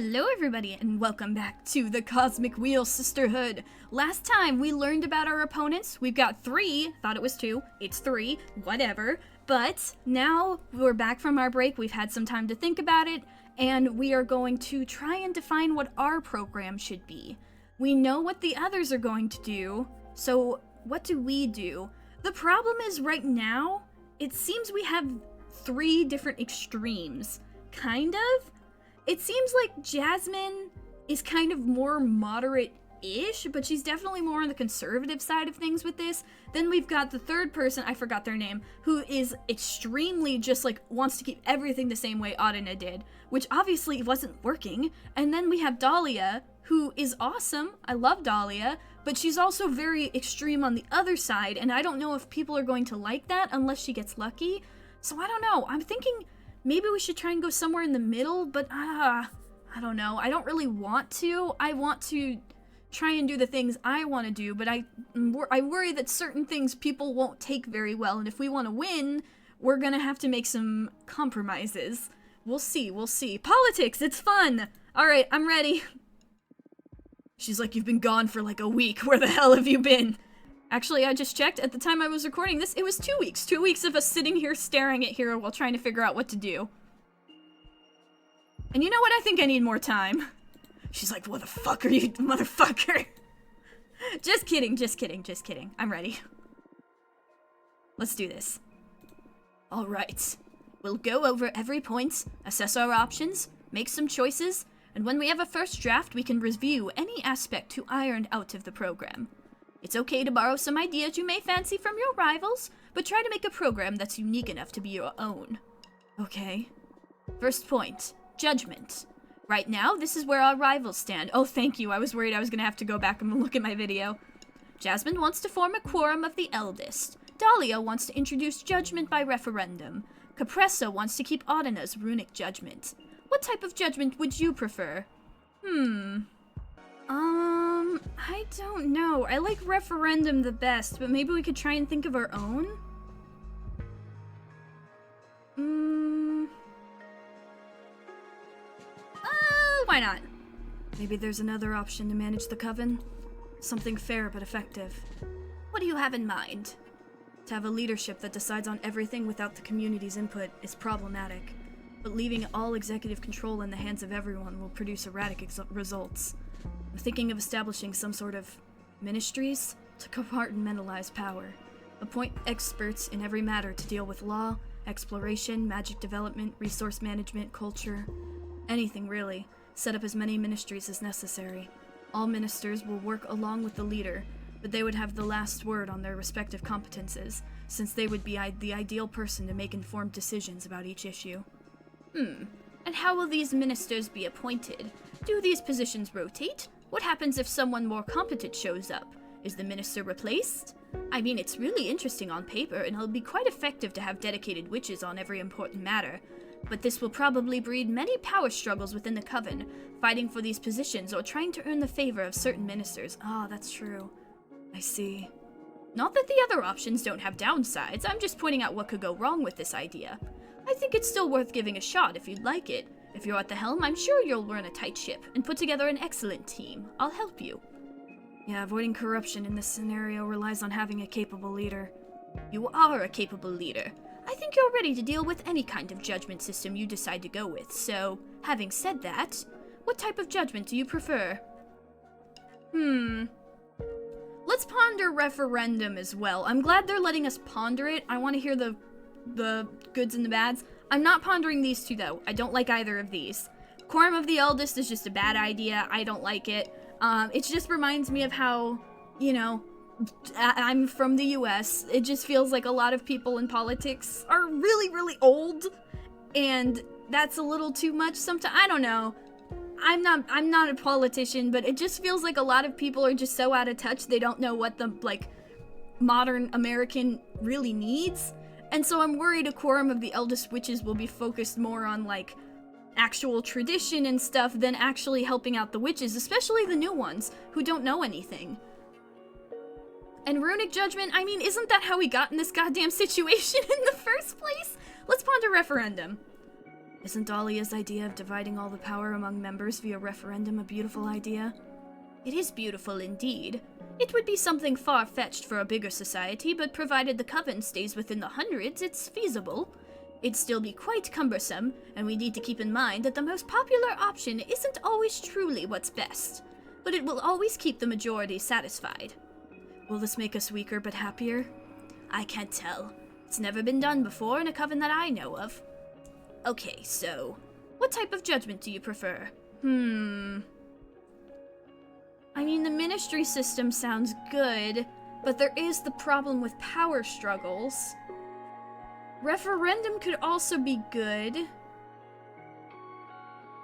Hello everybody, and welcome back to the Cosmic Wheel Sisterhood. Last time we learned about our opponents. We've got 3, thought it was 2, it's 3, whatever. But now we're back from our break, we've had some time to think about it, and we are going to try and define what our program should be. We know what the others are going to do, so what do we do? The problem is right now, it seems we have 3 different extremes. Kind of? It seems like Jasmine is kind of more moderate-ish, but she's definitely more on the conservative side of things with this. Then we've got the third person, I forgot their name, who is extremely just like wants to keep everything the same way Adina did, which obviously wasn't working. And then we have Dahlia, who is awesome. I love Dahlia, but she's also very extreme on the other side, and I don't know if people are going to like that unless she gets lucky. So I don't know. I'm thinking maybe we should try and go somewhere in the middle, but I don't know. I don't really want to. I want to try and do the things I want to do, but I worry that certain things people won't take very well, and if we want to win, we're gonna have to make some compromises. We'll see, we'll see. Politics, it's fun! Alright, I'm ready. She's like, you've been gone for like a week. Where the hell have you been? Actually, I just checked. At the time I was recording this, it was 2 weeks. 2 weeks of us sitting here staring at Hero while trying to figure out what to do. And you know what? I think I need more time. She's like, what the fuck are you, motherfucker? Just kidding, just kidding, just kidding. I'm ready. Let's do this. Alright. We'll go over every point, assess our options, make some choices, and when we have a first draft, we can review any aspect to iron out of the program. It's okay to borrow some ideas you may fancy from your rivals, but try to make a program that's unique enough to be your own. Okay. First point, judgment. Right now, this is where our rivals stand. Oh, thank you. I was worried I was gonna have to go back and look at my video. Jasmine wants to form a quorum of the eldest. Dahlia wants to introduce judgment by referendum. Capressa wants to keep Adina's runic judgment. What type of judgment would you prefer? I don't know. I like referendum the best, but maybe we could try and think of our own? Why not? Maybe there's another option to manage the coven? Something fair but effective. What do you have in mind? To have a leadership that decides on everything without the community's input is problematic, but leaving all executive control in the hands of everyone will produce erratic results. I'm thinking of establishing some sort of ministries to compartmentalize power. Appoint experts in every matter to deal with law, exploration, magic development, resource management, culture, anything really. Set up as many ministries as necessary. All ministers will work along with the leader, but they would have the last word on their respective competences, since they would be the ideal person to make informed decisions about each issue. And how will these ministers be appointed? Do these positions rotate? What happens if someone more competent shows up? Is the minister replaced? I mean, it's really interesting on paper, and it'll be quite effective to have dedicated witches on every important matter. But this will probably breed many power struggles within the coven, fighting for these positions or trying to earn the favor of certain ministers. Ah, that's true. I see. Not that the other options don't have downsides, I'm just pointing out what could go wrong with this idea. I think it's still worth giving a shot if you'd like it. If you're at the helm, I'm sure you'll run a tight ship and put together an excellent team. I'll help you. Yeah, avoiding corruption in this scenario relies on having a capable leader. You are a capable leader. I think you're ready to deal with any kind of judgment system you decide to go with, so, having said that, what type of judgment do you prefer? Let's ponder referendum as well. I'm glad they're letting us ponder it. I want to hear the goods and the bads. I'm not pondering these two, though. I don't like either of these. Quorum of the Eldest is just a bad idea. I don't like it. It just reminds me of how, you know, I'm from the US. It just feels like a lot of people in politics are really, really old, and that's a little too much sometimes. I don't know. I'm not a politician, but it just feels like a lot of people are just so out of touch they don't know what the, like, modern American really needs. And so I'm worried a quorum of the eldest witches will be focused more on, like, actual tradition and stuff than actually helping out the witches, especially the new ones, who don't know anything. And runic judgment, I mean, isn't that how we got in this goddamn situation in the first place? Let's ponder referendum. Isn't Dahlia's idea of dividing all the power among members via referendum a beautiful idea? It is beautiful indeed. It would be something far-fetched for a bigger society, but provided the coven stays within the hundreds, it's feasible. It'd still be quite cumbersome, and we need to keep in mind that the most popular option isn't always truly what's best, but it will always keep the majority satisfied. Will this make us weaker but happier? I can't tell. It's never been done before in a coven that I know of. Okay, so, what type of judgment do you prefer? I mean, the ministry system sounds good, but there is the problem with power struggles. Referendum could also be good.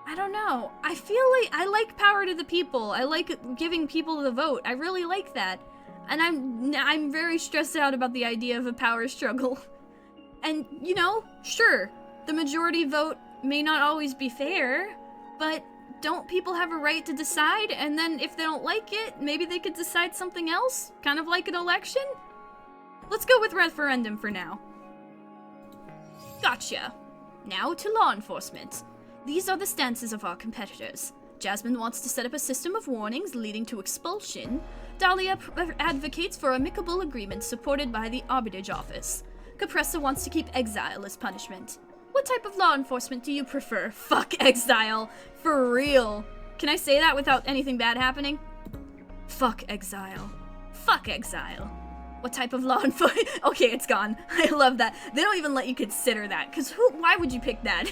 I don't know. I feel like I like power to the people. I like giving people the vote. I really like that. And I'm very stressed out about the idea of a power struggle. And, you know, sure, the majority vote may not always be fair, but don't people have a right to decide? And then if they don't like it, maybe they could decide something else? Kind of like an election? Let's go with referendum for now. Gotcha. Now to law enforcement. These are the stances of our competitors. Jasmine wants to set up a system of warnings leading to expulsion. Dahlia advocates for amicable agreements supported by the Arbitrage Office. Capressa wants to keep exile as punishment. What type of law enforcement do you prefer? Fuck exile. For real. Can I say that without anything bad happening? Fuck exile. Fuck exile. What type of law enforcement? Okay, it's gone. I love that. They don't even let you consider that, because why would you pick that?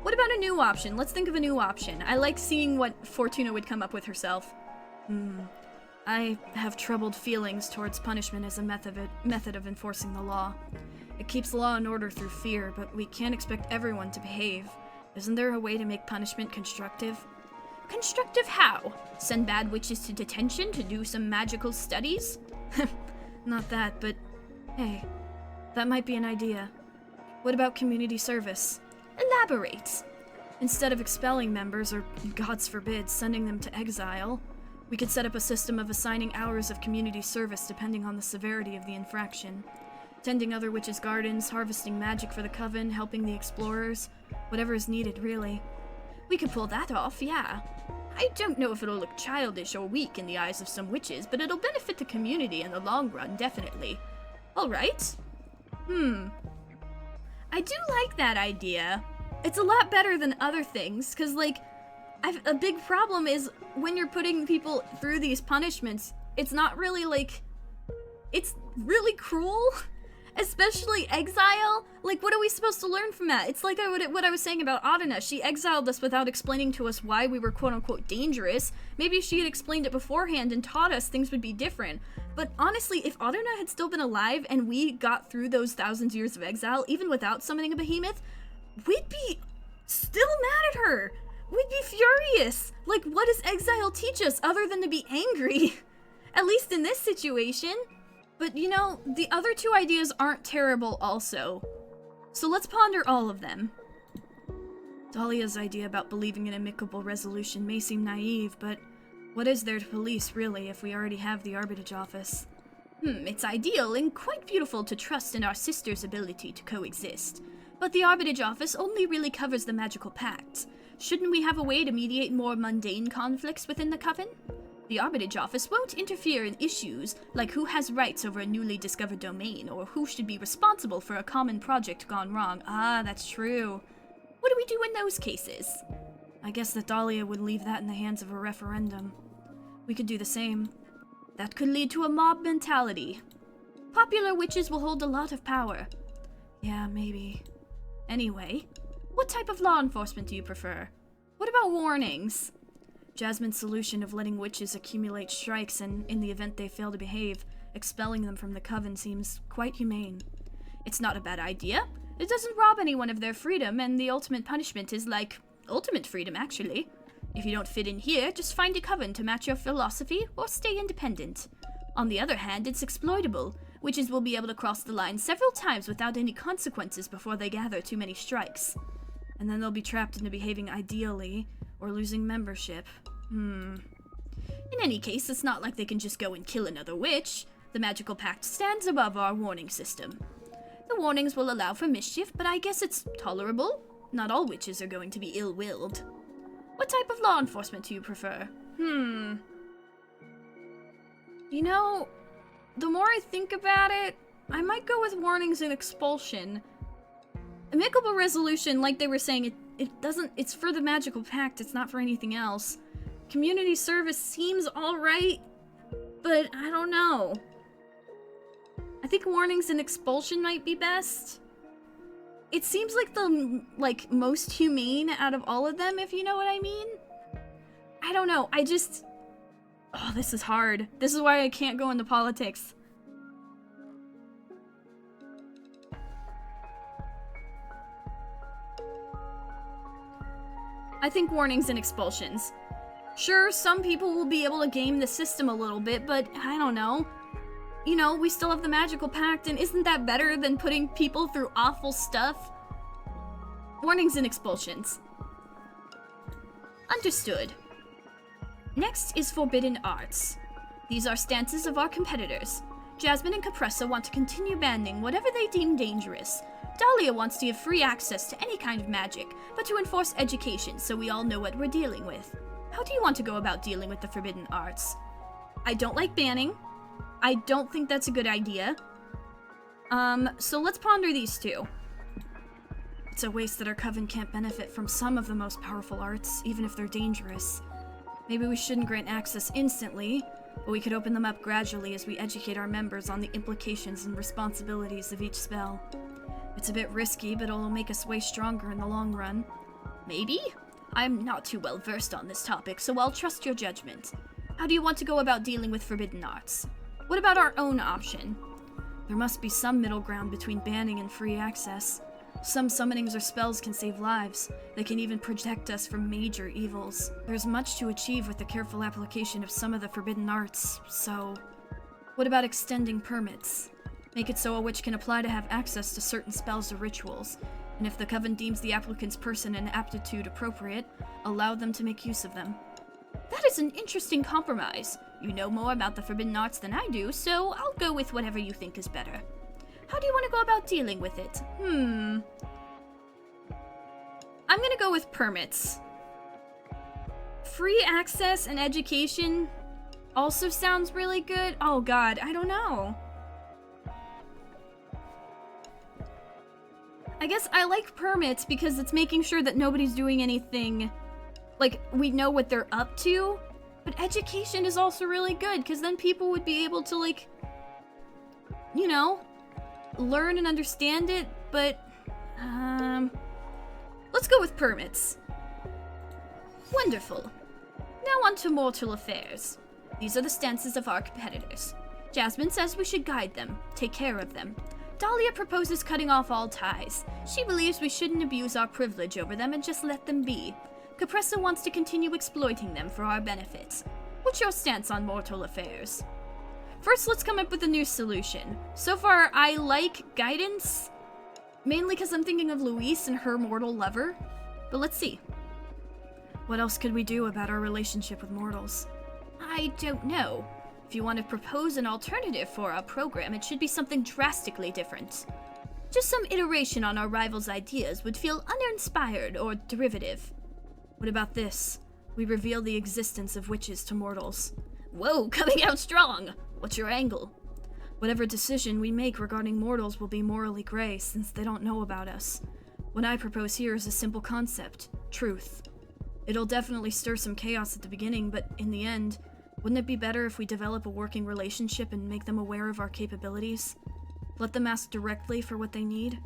What about a new option? Let's think of a new option. I like seeing what Fortuna would come up with herself. I have troubled feelings towards punishment as a method of enforcing the law. It keeps law and order through fear, but we can't expect everyone to behave. Isn't there a way to make punishment constructive? Constructive how? Send bad witches to detention to do some magical studies? Not that, but hey, that might be an idea. What about community service? Elaborate. Instead of expelling members, or gods forbid, sending them to exile, we could set up a system of assigning hours of community service depending on the severity of the infraction. Tending other witches' gardens, harvesting magic for the coven, helping the explorers, whatever is needed, really. We could pull that off, yeah. I don't know if it'll look childish or weak in the eyes of some witches, but it'll benefit the community in the long run, definitely. Alright. I do like that idea. It's a lot better than other things, because, like, a big problem is when you're putting people through these punishments, it's not really, like, it's really cruel. Especially exile. Like, what are we supposed to learn from that? It's like what I was saying about Adana. She exiled us without explaining to us why we were quote-unquote dangerous. Maybe if she had explained it beforehand and taught us, things would be different. But honestly, if Adana had still been alive and we got through those thousands of years of exile, even without summoning a behemoth, we'd be still mad at her. We'd be furious. Like, what does exile teach us other than to be angry? At least in this situation. But, you know, the other two ideas aren't terrible also. So let's ponder all of them. Dahlia's idea about believing in amicable resolution may seem naive, but what is there to police, really, if we already have the Arbitrage Office? It's ideal and quite beautiful to trust in our sister's ability to coexist. But the Arbitrage Office only really covers the magical pact. Shouldn't we have a way to mediate more mundane conflicts within the coven? The Arbitrage Office won't interfere in issues like who has rights over a newly discovered domain or who should be responsible for a common project gone wrong. Ah, that's true. What do we do in those cases? I guess that Dahlia would leave that in the hands of a referendum. We could do the same. That could lead to a mob mentality. Popular witches will hold a lot of power. Yeah, maybe. Anyway, what type of law enforcement do you prefer? What about warnings? Jasmine's solution of letting witches accumulate strikes and, in the event they fail to behave, expelling them from the coven seems quite humane. It's not a bad idea. It doesn't rob anyone of their freedom, and the ultimate punishment is like ultimate freedom, actually. If you don't fit in here, just find a coven to match your philosophy or stay independent. On the other hand, it's exploitable. Witches will be able to cross the line several times without any consequences before they gather too many strikes. And then they'll be trapped into behaving ideally, or losing membership. In any case, it's not like they can just go and kill another witch. The magical pact stands above our warning system. The warnings will allow for mischief, but I guess it's tolerable. Not all witches are going to be ill-willed. What type of law enforcement do you prefer? You know, the more I think about it, I might go with warnings and expulsion. Amicable resolution, like they were saying, it's for the magical pact, it's not for anything else. Community service seems alright, but I don't know. I think warnings and expulsion might be best. It seems like the, most humane out of all of them, if you know what I mean. I don't know, oh, this is hard. This is why I can't go into politics. I think warnings and expulsions. Sure, some people will be able to game the system a little bit, but I don't know. You know, we still have the magical pact, and isn't that better than putting people through awful stuff? Warnings and expulsions. Understood. Next is forbidden arts. These are stances of our competitors. Jasmine and Capressa want to continue banning whatever they deem dangerous. Dahlia wants to give free access to any kind of magic, but to enforce education so we all know what we're dealing with. How do you want to go about dealing with the forbidden arts? I don't like banning. I don't think that's a good idea. So let's ponder these two. It's a waste that our coven can't benefit from some of the most powerful arts, even if they're dangerous. Maybe we shouldn't grant access instantly, but we could open them up gradually as we educate our members on the implications and responsibilities of each spell. It's a bit risky, but it'll make us way stronger in the long run. Maybe? I'm not too well versed on this topic, so I'll trust your judgment. How do you want to go about dealing with forbidden arts? What about our own option? There must be some middle ground between banning and free access. Some summonings or spells can save lives. They can even protect us from major evils. There's much to achieve with the careful application of some of the forbidden arts, so... What about extending permits? Make it so a witch can apply to have access to certain spells or rituals, and if the coven deems the applicant's person and aptitude appropriate, allow them to make use of them. That is an interesting compromise. You know more about the forbidden arts than I do, so I'll go with whatever you think is better. How do you want to go about dealing with it? I'm gonna go with permits. Free access and education also sounds really good. Oh god, I don't know. I guess I like permits because it's making sure that nobody's doing anything, like, we know what they're up to, but education is also really good because then people would be able to, like, you know, learn and understand it, but, let's go with permits. Wonderful. Now on to mortal affairs. These are the stances of our competitors. Jasmine says we should guide them, take care of them. Dahlia proposes cutting off all ties. She believes we shouldn't abuse our privilege over them and just let them be. Capressa wants to continue exploiting them for our benefits. What's your stance on mortal affairs? First, let's come up with a new solution. So far, I like guidance, mainly because I'm thinking of Louise and her mortal lover. But let's see. What else could we do about our relationship with mortals? I don't know. If you want to propose an alternative for our program, it should be something drastically different. Just some iteration on our rivals' ideas would feel uninspired or derivative. What about this? We reveal the existence of witches to mortals. Whoa, coming out strong! What's your angle? Whatever decision we make regarding mortals will be morally gray, since they don't know about us. What I propose here is a simple concept: truth. It'll definitely stir some chaos at the beginning, but in the end, wouldn't it be better if we develop a working relationship and make them aware of our capabilities? Let them ask directly for what they need?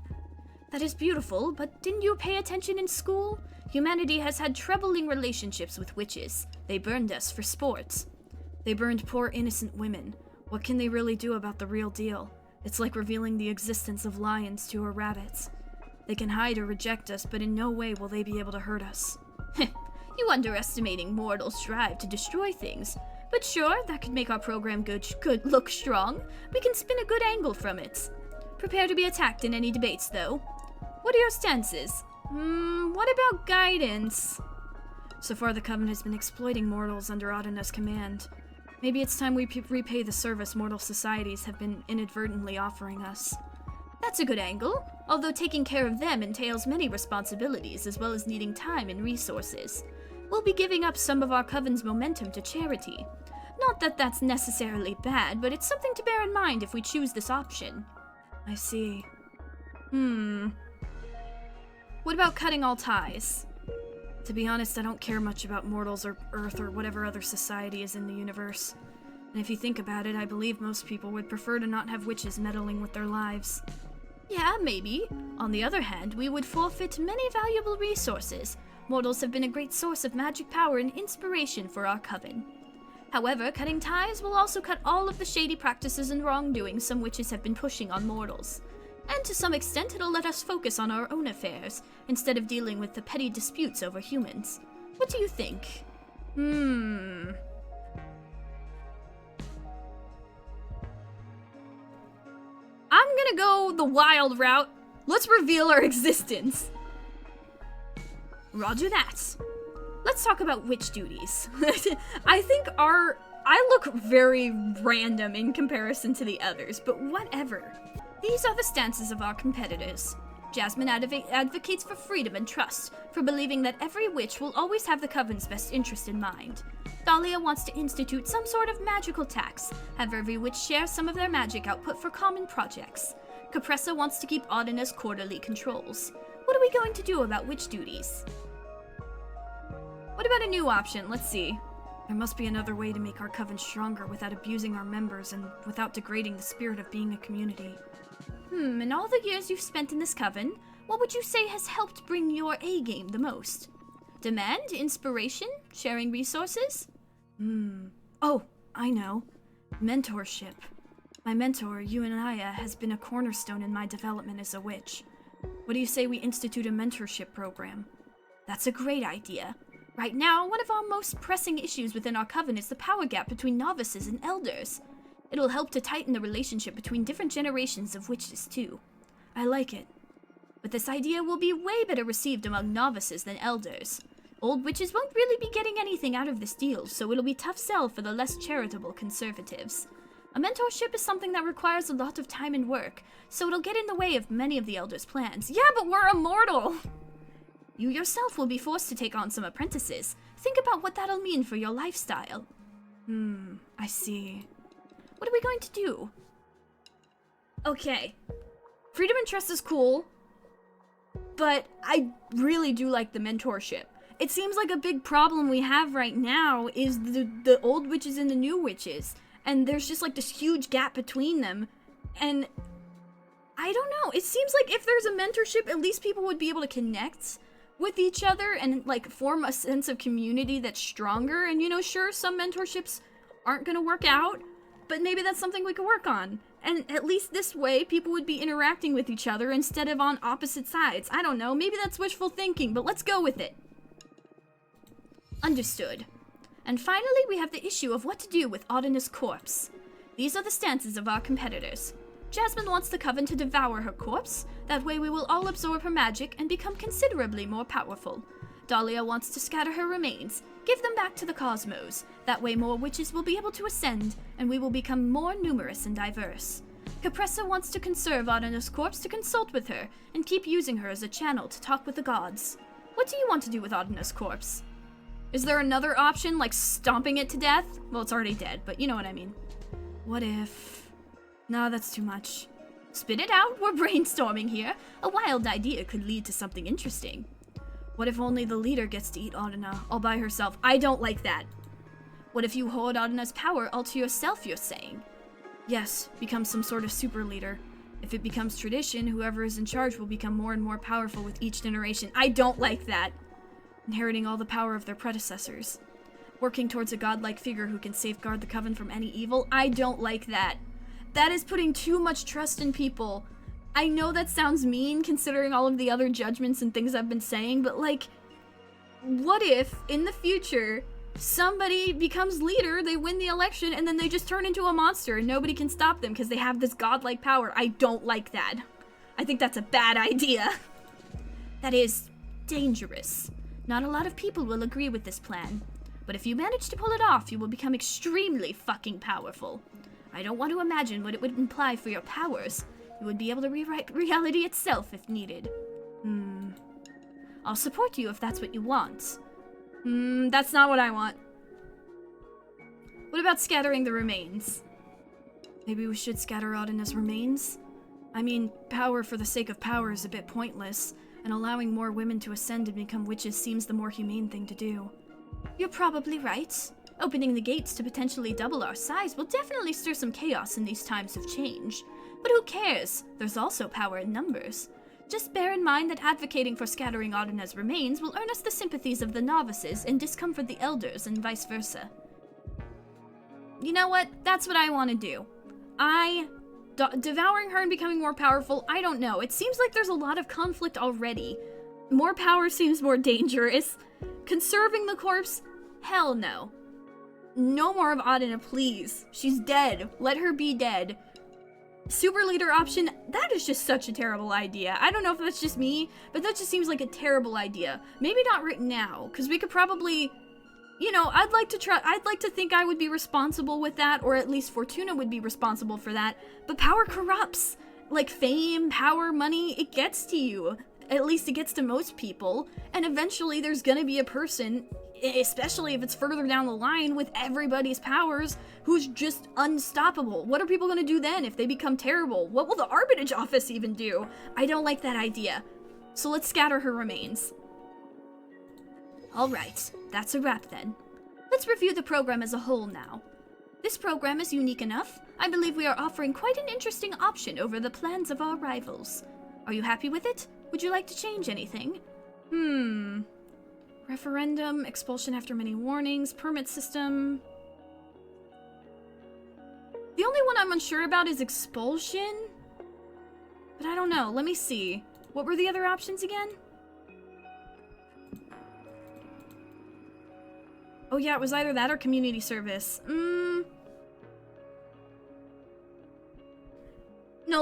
That is beautiful, but didn't you pay attention in school? Humanity has had troubling relationships with witches. They burned us for sport. They burned poor innocent women. What can they really do about the real deal? It's like revealing the existence of lions to our rabbits. They can hide or reject us, but in no way will they be able to hurt us. You underestimating mortals' drive to destroy things. But sure, that could make our program good look strong. We can spin a good angle from it. Prepare to be attacked in any debates, though. What are your stances? What about guidance? So far, the Coven has been exploiting mortals under Adana's command. Maybe it's time we repay the service mortal societies have been inadvertently offering us. That's a good angle, although taking care of them entails many responsibilities as well as needing time and resources. We'll be giving up some of our coven's momentum to charity. Not that that's necessarily bad, but it's something to bear in mind if we choose this option. I see. What about cutting all ties? To be honest, I don't care much about mortals or Earth or whatever other society is in the universe. And if you think about it, I believe most people would prefer to not have witches meddling with their lives. Yeah, maybe. On the other hand, we would forfeit many valuable resources. Mortals have been a great source of magic power and inspiration for our coven. However, cutting ties will also cut all of the shady practices and wrongdoing some witches have been pushing on mortals. And to some extent, it'll let us focus on our own affairs, instead of dealing with the petty disputes over humans. What do you think? I'm gonna go the wild route. Let's reveal our existence. Roger that. Let's talk about witch duties. I think I look very random in comparison to the others, but whatever. These are the stances of our competitors. Jasmine advocates for freedom and trust, for believing that every witch will always have the coven's best interest in mind. Dahlia wants to institute some sort of magical tax, have every witch share some of their magic output for common projects. Capressa wants to keep Audena's quarterly controls. What are we going to do about witch duties? What about a new option? Let's see. There must be another way to make our coven stronger without abusing our members and without degrading the spirit of being a community. In all the years you've spent in this coven, what would you say has helped bring your A-game the most? Demand? Inspiration? Sharing resources? Oh, I know. Mentorship. My mentor, Uanaya, has been a cornerstone in my development as a witch. What do you say we institute a mentorship program? That's a great idea. Right now, one of our most pressing issues within our coven is the power gap between novices and elders. It'll help to tighten the relationship between different generations of witches, too. I like it. But this idea will be way better received among novices than elders. Old witches won't really be getting anything out of this deal, so it'll be tough sell for the less charitable conservatives. A mentorship is something that requires a lot of time and work, so it'll get in the way of many of the elders' plans. Yeah, but we're immortal! You yourself will be forced to take on some apprentices. Think about what that'll mean for your lifestyle. I see. What are we going to do? Okay. Freedom and trust is cool, but I really do like the mentorship. It seems like a big problem we have right now is the old witches and the new witches, and there's just like this huge gap between them, and I don't know. It seems like if there's a mentorship, at least people would be able to connect with each other and like form a sense of community that's stronger. And you know, sure, some mentorships aren't gonna work out, but maybe that's something we could work on. And at least this way, people would be interacting with each other instead of on opposite sides. I don't know, maybe that's wishful thinking, but let's go with it. Understood. And finally, we have the issue of what to do with Audena's corpse. These are the stances of our competitors. Jasmine wants the coven to devour her corpse. That way we will all absorb her magic and become considerably more powerful. Dahlia wants to scatter her remains, give them back to the cosmos. That way more witches will be able to ascend, and we will become more numerous and diverse. Capressa wants to conserve Audena's corpse to consult with her, and keep using her as a channel to talk with the gods. What do you want to do with Audena's corpse? Is there another option, like stomping it to death? Well, it's already dead, but you know what I mean. What if... Nah, that's too much. Spit it out, we're brainstorming here. A wild idea could lead to something interesting. What if only the leader gets to eat Audena all by herself? I don't like that. What if you hoard Audena's power all to yourself, you're saying? Yes, become some sort of super leader. If it becomes tradition, whoever is in charge will become more and more powerful with each generation. I don't like that. Inheriting all the power of their predecessors. Working towards a godlike figure who can safeguard the coven from any evil. I don't like that. That is putting too much trust in people. I know that sounds mean considering all of the other judgments and things I've been saying, but like, what if in the future somebody becomes leader, they win the election, and then they just turn into a monster and nobody can stop them because they have this godlike power? I don't like that. I think that's a bad idea. That is dangerous. Not a lot of people will agree with this plan, but if you manage to pull it off, you will become extremely fucking powerful. I don't want to imagine what it would imply for your powers. You would be able to rewrite reality itself if needed. I'll support you if that's what you want. That's not what I want. What about scattering the remains? Maybe we should scatter Audena's remains? I mean, power for the sake of power is a bit pointless, and allowing more women to ascend and become witches seems the more humane thing to do. You're probably right. Opening the gates to potentially double our size will definitely stir some chaos in these times of change. But who cares? There's also power in numbers. Just bear in mind that advocating for scattering Audena's remains will earn us the sympathies of the novices and discomfort the elders, and vice versa. You know what? That's what I want to do. Devouring her and becoming more powerful, I don't know. It seems like there's a lot of conflict already. More power seems more dangerous. Conserving the corpse? Hell no. No more of Audena, please. She's dead. Let her be dead. Super leader option, that is just such a terrible idea. I don't know if that's just me, but that just seems like a terrible idea. Maybe not right now, because we could probably, you know, I'd like to think I would be responsible with that, or at least Fortuna would be responsible for that, but power corrupts. Like fame, power, money, it gets to you. At least it gets to most people, and eventually there's gonna be a person, especially if it's further down the line with everybody's powers, who's just unstoppable. What are people gonna do then if they become terrible? What will the Arbitrage office even do? I don't like that idea. So let's scatter her remains. Alright, that's a wrap then. Let's review the program as a whole now. This program is unique enough. I believe we are offering quite an interesting option over the plans of our rivals. Are you happy with it? Would you like to change anything? Referendum, expulsion after many warnings, permit system. The only one I'm unsure about is expulsion. But I don't know. Let me see. What were the other options again? Oh yeah, it was either that or community service. No,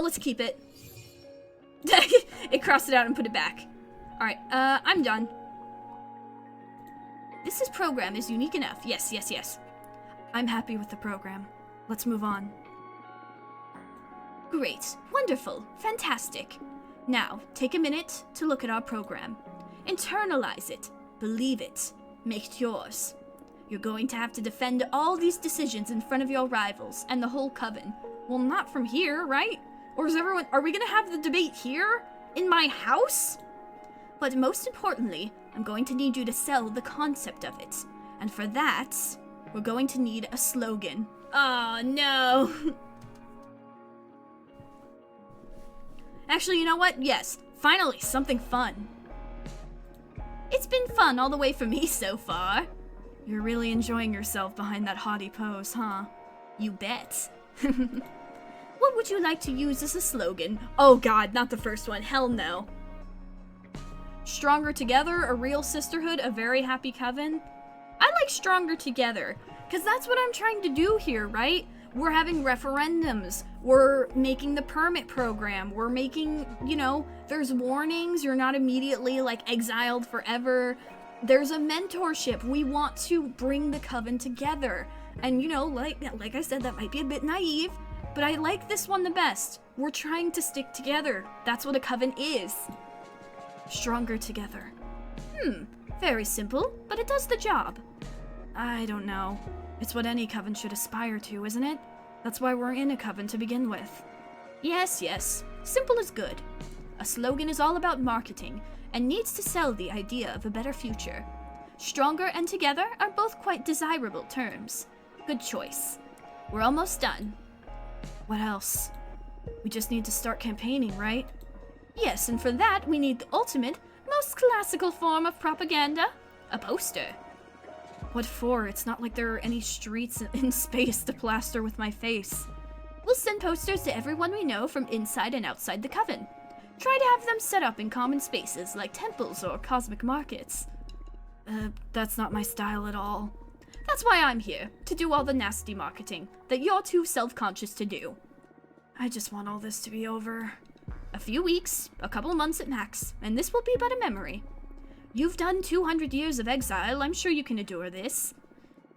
let's keep it. It crossed it out and put it back. Alright, I'm done. This program is unique enough. Yes, yes, yes. I'm happy with the program. Let's move on. Great. Wonderful. Fantastic. Now, take a minute to look at our program. Internalize it. Believe it. Make it yours. You're going to have to defend all these decisions in front of your rivals and the whole coven. Well, not from here, right? Or is everyone... Are we gonna have the debate here? In my house? But most importantly, I'm going to need you to sell the concept of it. And for that, we're going to need a slogan. Oh, no. Actually, you know what? Yes, finally, something fun. It's been fun all the way for me so far. You're really enjoying yourself behind that haughty pose, huh? You bet. What would you like to use as a slogan? Oh god, not the first one. Hell no. Stronger together, a real sisterhood, a very happy coven. I like stronger together, because that's what I'm trying to do here, right? We're having referendums. We're making the permit program. We're making, you know, there's warnings. You're not immediately, like, exiled forever. There's a mentorship. We want to bring the coven together. And, you know, like I said, that might be a bit naive, but I like this one the best. We're trying to stick together. That's what a coven is. Stronger together. Very simple, but it does the job. I don't know. It's what any coven should aspire to, isn't it? That's why we're in a coven to begin with. Yes, yes. Simple is good. A slogan is all about marketing, and needs to sell the idea of a better future. Stronger and together are both quite desirable terms. Good choice. We're almost done. What else? We just need to start campaigning, right? Yes, and for that we need the ultimate, most classical form of propaganda, a poster. What for? It's not like there are any streets in space to plaster with my face. We'll send posters to everyone we know from inside and outside the coven. Try to have them set up in common spaces like temples or cosmic markets. That's not my style at all. That's why I'm here, to do all the nasty marketing that you're too self-conscious to do. I just want all this to be over. A few weeks, a couple months at max, and this will be but a memory. You've done 200 years of exile, I'm sure you can endure this.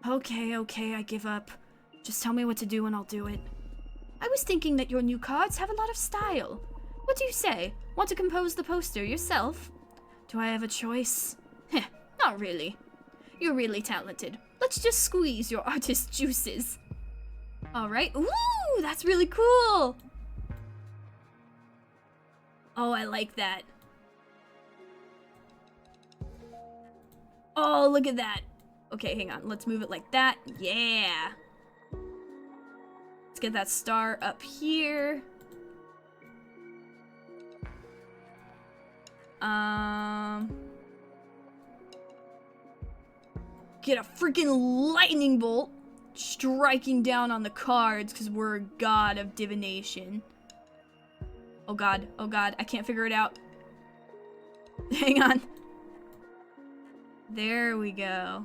Okay, I give up. Just tell me what to do and I'll do it. I was thinking that your new cards have a lot of style. What do you say? Want to compose the poster yourself? Do I have a choice? Heh, not really. You're really talented. Let's just squeeze your artist juices. Alright. Ooh, that's really cool! Oh, I like that. Oh, look at that. Okay, hang on. Let's move it like that. Yeah. Let's get that star up here. Get a freaking lightning bolt striking down on the cards because we're a god of divination. Oh god, I can't figure it out. Hang on. There we go.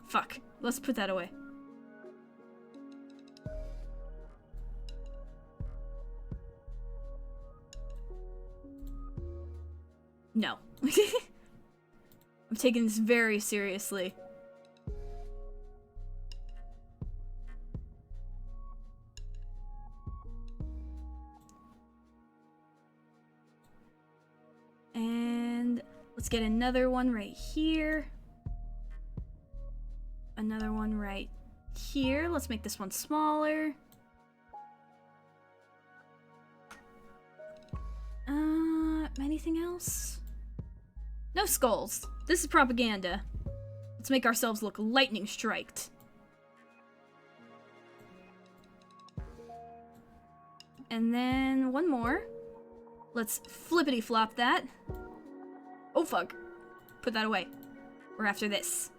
Fuck. Let's put that away. No. I'm taking this very seriously. And let's get another one right here. Another one right here. Let's make this one smaller. Anything else? No skulls. This is propaganda. Let's make ourselves look lightning striked. And then one more. Let's flippity flop that. Oh fuck. Put that away. We're after this.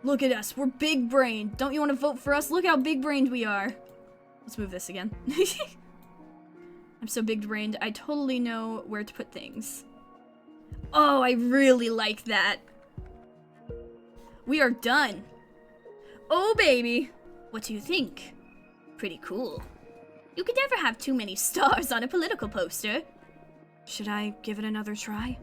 Look at us. We're big brained. Don't you want to vote for us? Look how big brained we are. Let's move this again. I'm so big brained. I totally know where to put things. Oh, I really like that. We are done. Oh, baby. What do you think? Pretty cool. You could never have too many stars on a political poster. Should I give it another try?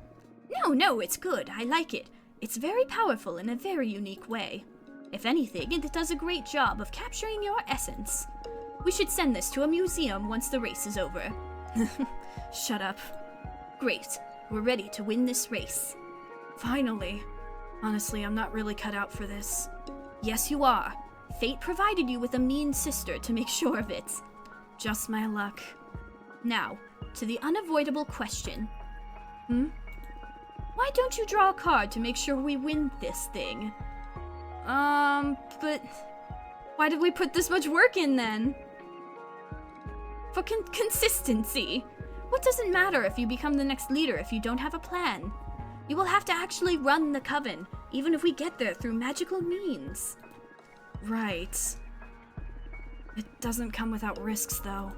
No, it's good. I like it. It's very powerful in a very unique way. If anything, it does a great job of capturing your essence. We should send this to a museum once the race is over. Shut up. Great. We're ready to win this race. Finally. Honestly, I'm not really cut out for this. Yes, you are. Fate provided you with a mean sister to make sure of it. Just my luck. Now, to the unavoidable question. Why don't you draw a card to make sure we win this thing? But why did we put this much work in then? For consistency. What does it matter if you become the next leader if you don't have a plan? You will have to actually run the coven, even if we get there through magical means. Right. It doesn't come without risks, though.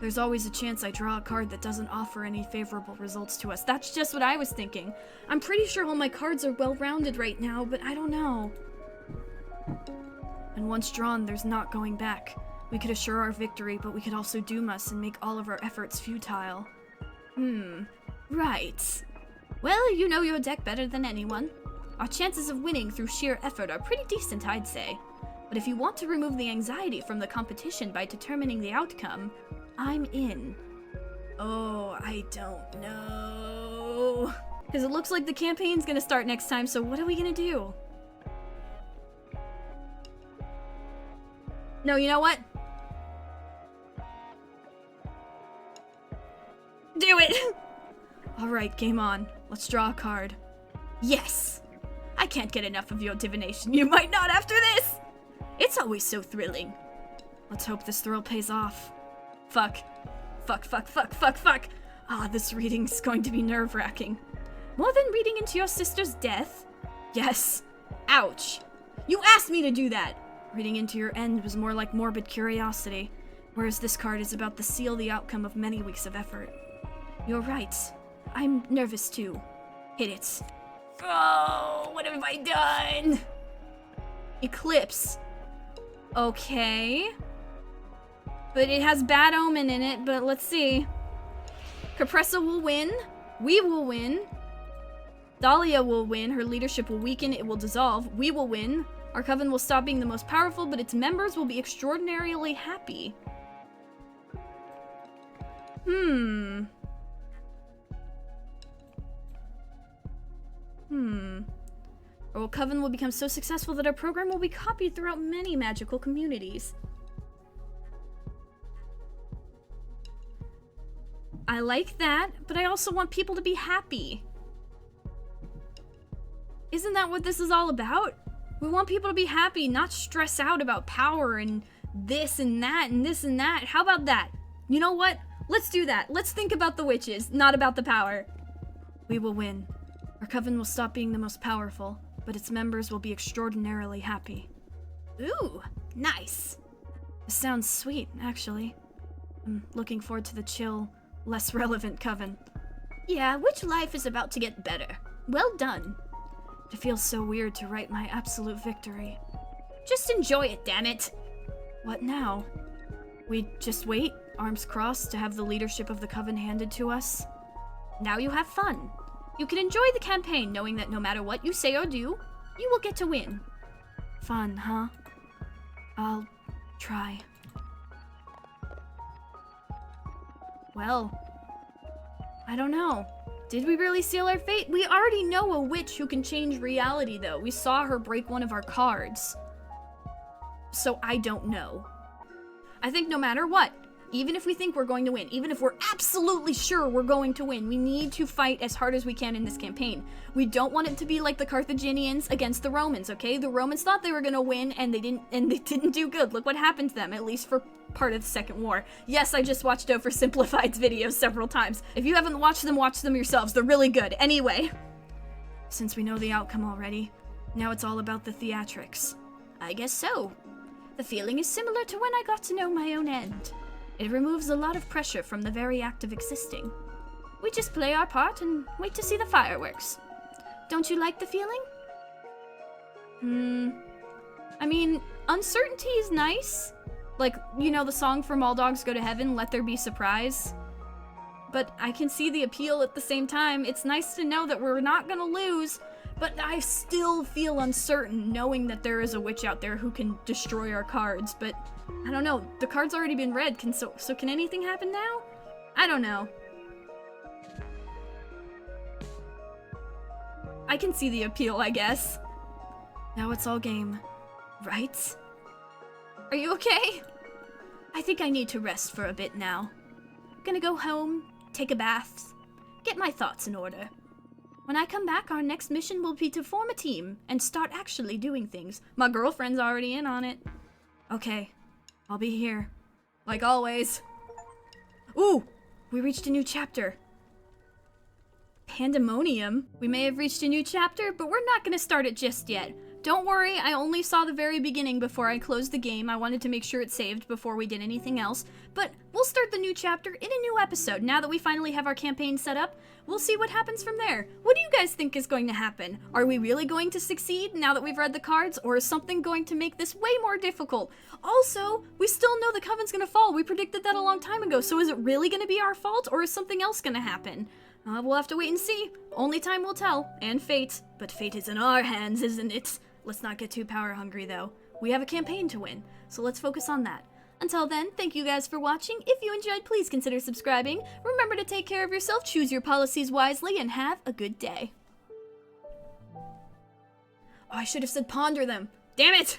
There's always a chance I draw a card that doesn't offer any favorable results to us. That's just what I was thinking. I'm pretty sure all my cards are well-rounded right now, but I don't know. And once drawn, there's not going back. We could assure our victory, but we could also doom us and make all of our efforts futile. Right. Well, you know your deck better than anyone. Our chances of winning through sheer effort are pretty decent, I'd say. But if you want to remove the anxiety from the competition by determining the outcome, I'm in. Oh, I don't know. Because it looks like the campaign's gonna start next time, so what are we gonna do? No, you know what? Do it! Alright, game on. Let's draw a card. Yes! I can't get enough of your divination. You might not after this! It's always so thrilling. Let's hope this thrill pays off. Fuck. Fuck. Ah, this reading's going to be nerve-wracking. More than reading into your sister's death? Yes. Ouch. You asked me to do that! Reading into your end was more like morbid curiosity, whereas this card is about to seal the outcome of many weeks of effort. You're right. I'm nervous too. Hit it. Oh, what have I done? Eclipse. Okay. But it has bad omen in it, but let's see. Capressa will win. We will win. Dahlia will win. Her leadership will weaken. It will dissolve. We will win. Our coven will stop being the most powerful, but its members will be extraordinarily happy. Our coven will become so successful that our program will be copied throughout many magical communities. I like that, but I also want people to be happy. Isn't that what this is all about? We want people to be happy, not stress out about power and this and that and this and that. How about that? You know what? Let's do that. Let's think about the witches, not about the power. We will win. Our coven will stop being the most powerful, but its members will be extraordinarily happy. Ooh, nice. This sounds sweet, actually. I'm looking forward to the chill, less relevant coven. Yeah, witch life is about to get better. Well done. It feels so weird to write my absolute victory. Just enjoy it, damn it. What now? We just wait, arms crossed, to have the leadership of the coven handed to us? Now you have fun. You can enjoy the campaign knowing that no matter what you say or do, you will get to win. Fun, huh? I'll try. Well, I don't know. Did we really seal our fate? We already know a witch who can change reality, though. We saw her break one of our cards. So I don't know. I think no matter what, even if we think we're going to win, even if we're absolutely sure we're going to win, we need to fight as hard as we can in this campaign. We don't want it to be like the Carthaginians against the Romans, okay? The Romans thought they were going to win, and they didn't do good. Look what happened to them, at least for part of the Second War. Yes, I just watched Oversimplified's videos several times. If you haven't watched them, watch them yourselves. They're really good. Anyway, since we know the outcome already, now it's all about the theatrics. I guess so. The feeling is similar to when I got to know my own end. It removes a lot of pressure from the very act of existing. We just play our part and wait to see the fireworks. Don't you like the feeling? I mean, uncertainty is nice. Like, you know the song from All Dogs Go to Heaven, Let There Be Surprise? But I can see the appeal at the same time. It's nice to know that we're not gonna lose, but I still feel uncertain knowing that there is a witch out there who can destroy our cards. But I don't know, the card's already been read, so can anything happen now? I don't know. I can see the appeal, I guess. Now it's all game, right? Are you okay? I think I need to rest for a bit now. Gonna go home, take a bath, get my thoughts in order. When I come back, our next mission will be to form a team and start actually doing things. My girlfriend's already in on it. Okay, I'll be here. Like always. Ooh, we reached a new chapter. Pandemonium? We may have reached a new chapter, but we're not gonna start it just yet. Don't worry, I only saw the very beginning before I closed the game. I wanted to make sure it saved before we did anything else. But we'll start the new chapter in a new episode. Now that we finally have our campaign set up, we'll see what happens from there. What do you guys think is going to happen? Are we really going to succeed now that we've read the cards? Or is something going to make this way more difficult? Also, we still know the Coven's gonna fall. We predicted that a long time ago. So is it really gonna be our fault, or is something else gonna happen? We'll have to wait and see. Only time will tell. And fate. But fate is in our hands, isn't it? Let's not get too power hungry, though. We have a campaign to win, so let's focus on that. Until then, thank you guys for watching. If you enjoyed, please consider subscribing. Remember to take care of yourself, choose your policies wisely, and have a good day. Oh, I should have said ponder them. Damn it!